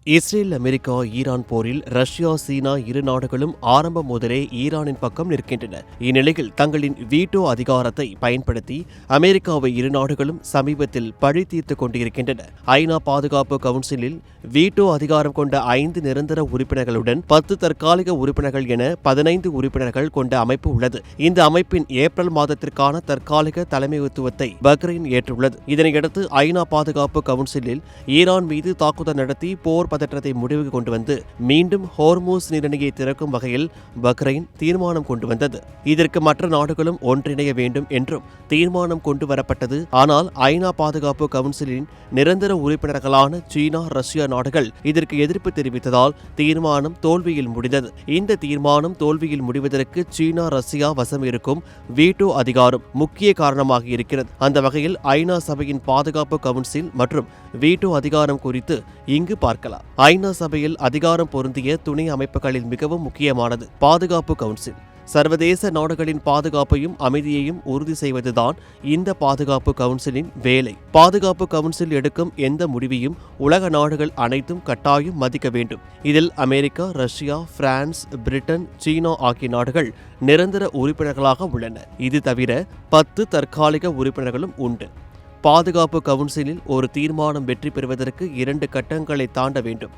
Israel, America, Iran போரில் Russia, சீனா இரு நாடுகளும் ஆரம்பம் முதலே ஈரானின் பக்கம் நிற்கின்றன. இந்நிலையில் தங்களின் வீட்டோ அதிகாரத்தை பயன்படுத்தி அமெரிக்காவை இரு நாடுகளும் சமீபத்தில் பழி தீர்த்துக் கொண்டிருக்கின்றன. ஐநா பாதுகாப்பு கவுன்சிலில் வீட்டோ அதிகாரம் கொண்ட 5 நிரந்தர உறுப்பினர்களுடன் 10 தற்காலிக உறுப்பினர்கள் என 15 உறுப்பினர்கள் கொண்ட அமைப்பு உள்ளது. இந்த அமைப்பின் ஏப்ரல் மாதத்திற்கான தற்காலிக தலைமைத்துவத்தை பஹ்ரைன் ஏற்றுள்ளது. இதனையடுத்து ஐநா பாதுகாப்பு கவுன்சிலில் ஈரான் மீது தாக்குதல் நடத்தி போர் பதற்றத்தை முடிவுக்கு கொண்டு வந்து மீண்டும் ஹோர்மூஸ் நீரிணையை திறக்கும் வகையில் பஹ்ரைன் தீர்மானம் கொண்டு வந்தது. இதற்கு மற்ற நாடுகளும் ஒன்றிணைய வேண்டும் என்றும் தீர்மானம் கொண்டு வரப்பட்டது. ஆனால் ஐநா பாதுகாப்பு கவுன்சிலின் நிரந்தர உறுப்பினர்களான சீனா, ரஷ்யா நாடுகள் இதற்கு எதிர்ப்பு தெரிவித்ததால் தீர்மானம் தோல்வியில் முடிந்தது. இந்த தீர்மானம் தோல்வியில் முடிவதற்கு சீனா, ரஷ்யா வசம் இருக்கும் வீட்டோ அதிகாரம் முக்கிய காரணமாக இருக்கிறது. அந்த வகையில் ஐநா சபையின் பாதுகாப்பு கவுன்சில் மற்றும் வீட்டோ அதிகாரம் குறித்து இங்கு பார்க்கலாம். ஐநா சபையில் அதிகாரம் பொருந்திய துணை அமைப்புகளில் மிகவும் முக்கியமானது பாதுகாப்பு கவுன்சில். சர்வதேச நாடுகளின் பாதுகாப்பையும் அமைதியையும் உறுதி செய்வதுதான் இந்த பாதுகாப்பு கவுன்சிலின் வேலை. பாதுகாப்பு கவுன்சில் எடுக்கும் எந்த முடிவையும் உலக நாடுகள் அனைத்தும் கட்டாயம் மதிக்க வேண்டும். இதில் அமெரிக்கா, ரஷ்யா, பிரான்ஸ், பிரிட்டன், சீனா ஆகிய நாடுகள் நிரந்தர உறுப்பினர்களாக உள்ளன. இது தவிர 10 தற்காலிக உறுப்பினர்களும் உண்டு. பாதுகாப்பு கவுன்சிலில் ஒரு தீர்மானம் வெற்றி பெறுவதற்கு 2 கட்டங்களை தாண்ட வேண்டும்.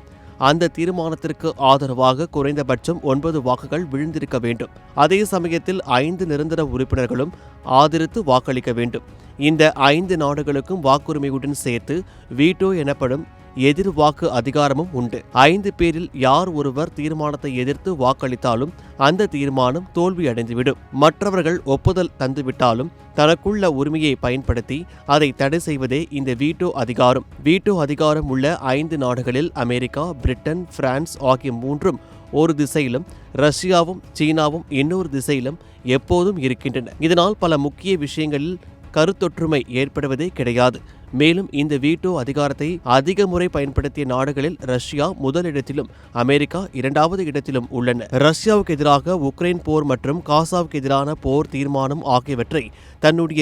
அந்த தீர்மானத்திற்கு ஆதரவாக குறைந்தபட்சம் 9 வாக்குகள் விழுந்திருக்க வேண்டும். அதே சமயத்தில் 5 நிரந்தர உறுப்பினர்களும் ஆதரித்து வாக்களிக்க வேண்டும். இந்த 5 நாடுகளுக்கும் வாக்குரிமையுடன் சேர்த்து வீட்டோ எனப்படும் எதிர் வாக்கு அதிகாரமும் உண்டு. 5 பேரில் யார் ஒருவர் தீர்மானத்தை எதிர்த்து வாக்களித்தாலும் அந்த தீர்மானம் தோல்வியடைந்துவிடும். மற்றவர்கள் ஒப்புதல் தந்துவிட்டாலும் தனக்குள்ள உரிமையை பயன்படுத்தி அதை தடை செய்வதே இந்த வீட்டோ அதிகாரம். வீட்டோ அதிகாரம் உள்ள 5 நாடுகளில் அமெரிக்கா, பிரிட்டன், பிரான்ஸ் ஆகிய 3ம் ஒரு திசையிலும், ரஷ்யாவும் சீனாவும் இன்னொரு திசையிலும் எப்போதும் இருக்கின்றன. இதனால் பல முக்கிய விஷயங்களில் கருத்தொற்றுமை ஏற்படுவதே கிடையாது. மேலும் இந்த வீட்டோ அதிகாரத்தை அதிக முறை பயன்படுத்திய நாடுகளில் ரஷ்யா முதலிடத்திலும் அமெரிக்கா 2வது இடத்திலும் உள்ளன. ரஷ்யாவுக்கு எதிராக உக்ரைன் போர் மற்றும் காசாவுக்கு எதிரான போர் தீர்மானம் ஆகியவற்றை தன்னுடைய